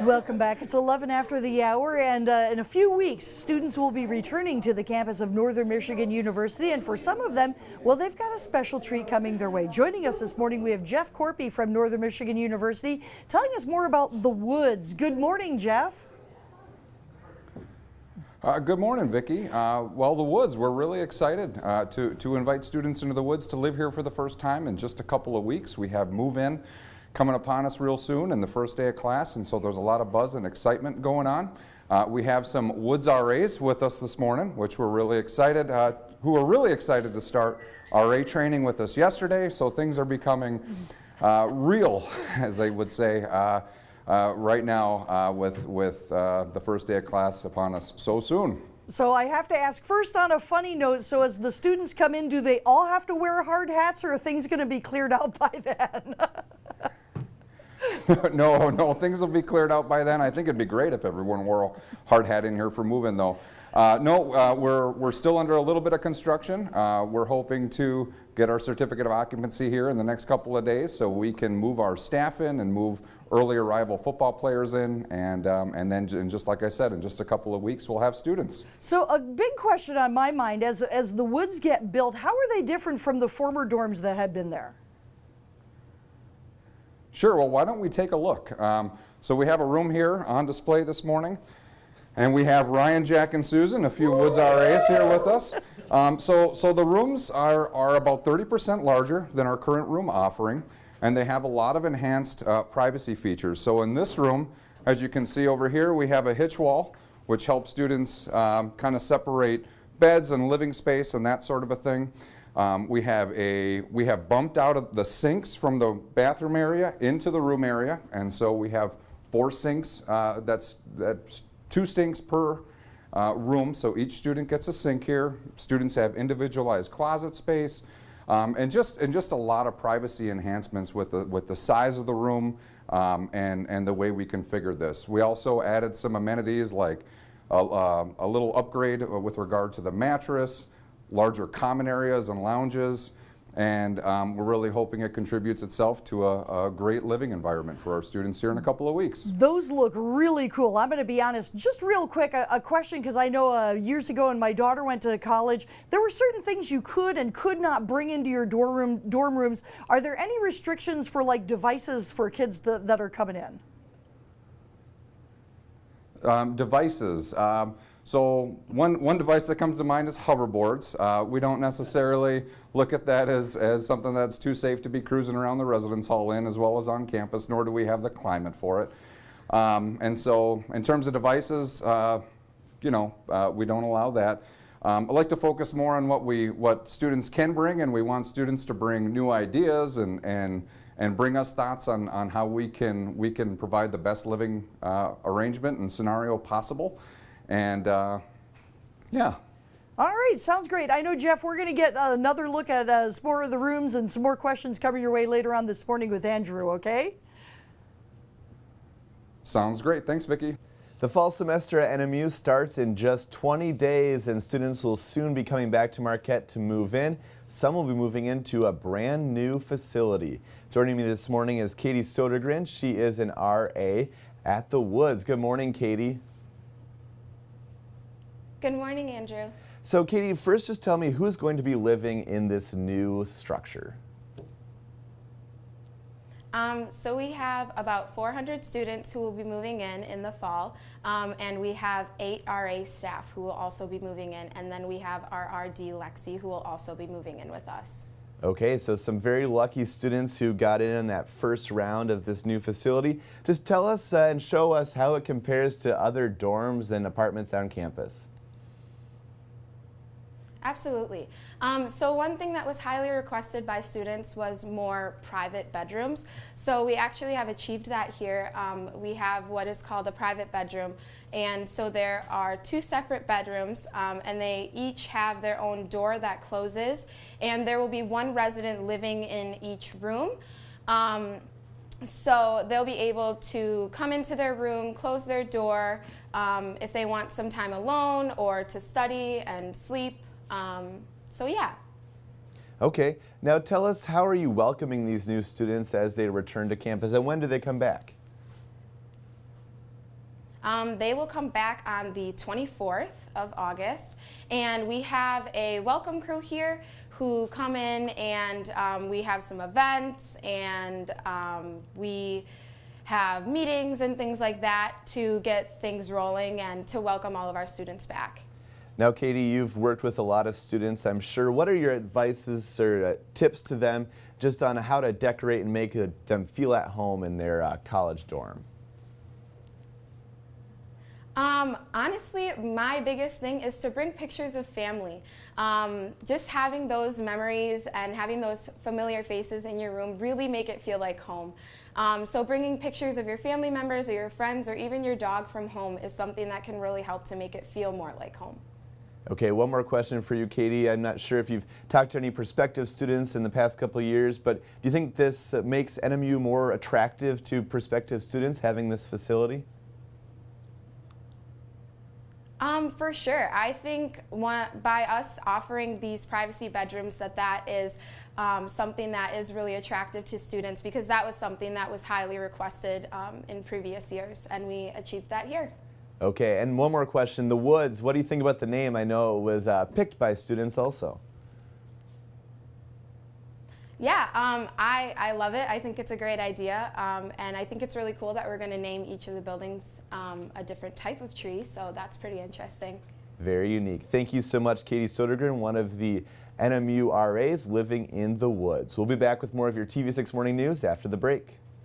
Welcome back. It's 11 after the hour, and in a few weeks, students will be returning to the campus of Northern Michigan University, and for some of them, well, they've got a special treat coming their way. Joining us this morning, we have Jeff Corpy from Northern Michigan University telling us more about the Woods. Good morning, Jeff. Good morning, Vicki. Well, the Woods, we're really excited to invite students into the Woods to live here for the first time in just a couple of weeks. We have move-in coming upon us real soon and the first day of class, and so there's a lot of buzz and excitement going on. We have some Woods RAs with us this morning, which we're really excited, who are really excited to start RA training with us yesterday, so things are becoming real, as they would say, right now with the first day of class upon us so soon. So I have to ask first on a funny note, so as the students come in, do they all have to wear hard hats, or are things going to be cleared out by then? No, things will be cleared out by then. I think it'd be great if everyone wore a hard hat in here for moving, though. We're still under a little bit of construction. We're hoping to get our certificate of occupancy here in the next couple of days, so we can move our staff in and move early arrival football players in, and then, just like I said, in just a couple of weeks, we'll have students. So a big question on my mind, as the Woods get built, how are they different from the former dorms that had been there? Sure, well, why don't we take a look? So we have a room here on display this morning, and we have Ryan, Jack, and Susan, a few Woods RAs here with us. So the rooms are about 30% larger than our current room offering, and they have a lot of enhanced privacy features. So in this room, as you can see over here, we have a hitch wall, which helps students kind of separate beds and living space and that sort of a thing. We have bumped out of the sinks from the bathroom area into the room area, and so we have 4 sinks. That's 2 sinks per room, so each student gets a sink here. Students have individualized closet space, and just a lot of privacy enhancements with the size of the room and the way we configured this. We also added some amenities like a little upgrade with regard to the mattress, larger common areas and lounges, and we're really hoping it contributes itself to a great living environment for our students here in a couple of weeks. Those look really cool. I'm going to be honest, just real quick, a question, because I know years ago when my daughter went to college, there were certain things you could and could not bring into your dorm rooms. Are there any restrictions for like devices for kids that are coming in? Devices. So one device that comes to mind is hoverboards. We don't necessarily look at that as something that's too safe to be cruising around the residence hall in, as well as on campus, nor do we have the climate for it. And so in terms of devices, we don't allow that. I like to focus more on what students can bring, and we want students to bring new ideas and bring us thoughts on how we can provide the best living arrangement and scenario possible. And yeah. All right, sounds great. I know, Jeff, we're going to get another look at some more of the rooms and some more questions coming your way later on this morning with Andrew, okay? Sounds great. Thanks, Vicki. The fall semester at NMU starts in just 20 days, and students will soon be coming back to Marquette to move in. Some will be moving into a brand new facility. Joining me this morning is Katie Sodergren. She is an RA at the Woods. Good morning, Katie. Good morning, Andrew. So, Katie, first just tell me who's going to be living in this new structure. So we have about 400 students who will be moving in the fall, and we have 8 RA staff who will also be moving in, and then we have our RD Lexi who will also be moving in with us. Okay, so some very lucky students who got in that first round of this new facility. Just tell us and show us how it compares to other dorms and apartments on campus. Absolutely. So one thing that was highly requested by students was more private bedrooms. So we actually have achieved that here. We have what is called a private bedroom. And so there are 2 separate bedrooms, and they each have their own door that closes. And there will be 1 resident living in each room. So they'll be able to come into their room, close their door, if they want some time alone or to study and sleep. So yeah. Okay, now tell us, how are you welcoming these new students as they return to campus, and when do they come back? They will come back on the 24th of August, and we have a welcome crew here who come in, and we have some events, and we have meetings and things like that to get things rolling and to welcome all of our students back. Now, Katie, you've worked with a lot of students, I'm sure. What are your advices or tips to them just on how to decorate and make them feel at home in their college dorm? Honestly, my biggest thing is to bring pictures of family. Just having those memories and having those familiar faces in your room really make it feel like home. So bringing pictures of your family members or your friends or even your dog from home is something that can really help to make it feel more like home. Okay, one more question for you, Katie. I'm not sure if you've talked to any prospective students in the past couple of years, but do you think this makes NMU more attractive to prospective students, having this facility? For sure. I think by us offering these privacy bedrooms that is something that is really attractive to students, because that was something that was highly requested in previous years, and we achieved that here. Okay, and one more question. The Woods, what do you think about the name? I know it was picked by students also. Yeah, I love it. I think it's a great idea, and I think it's really cool that we're going to name each of the buildings a different type of tree, so that's pretty interesting. Very unique. Thank you so much, Katie Sodergren, one of the NMU RAs living in the Woods. We'll be back with more of your TV6 Morning News after the break.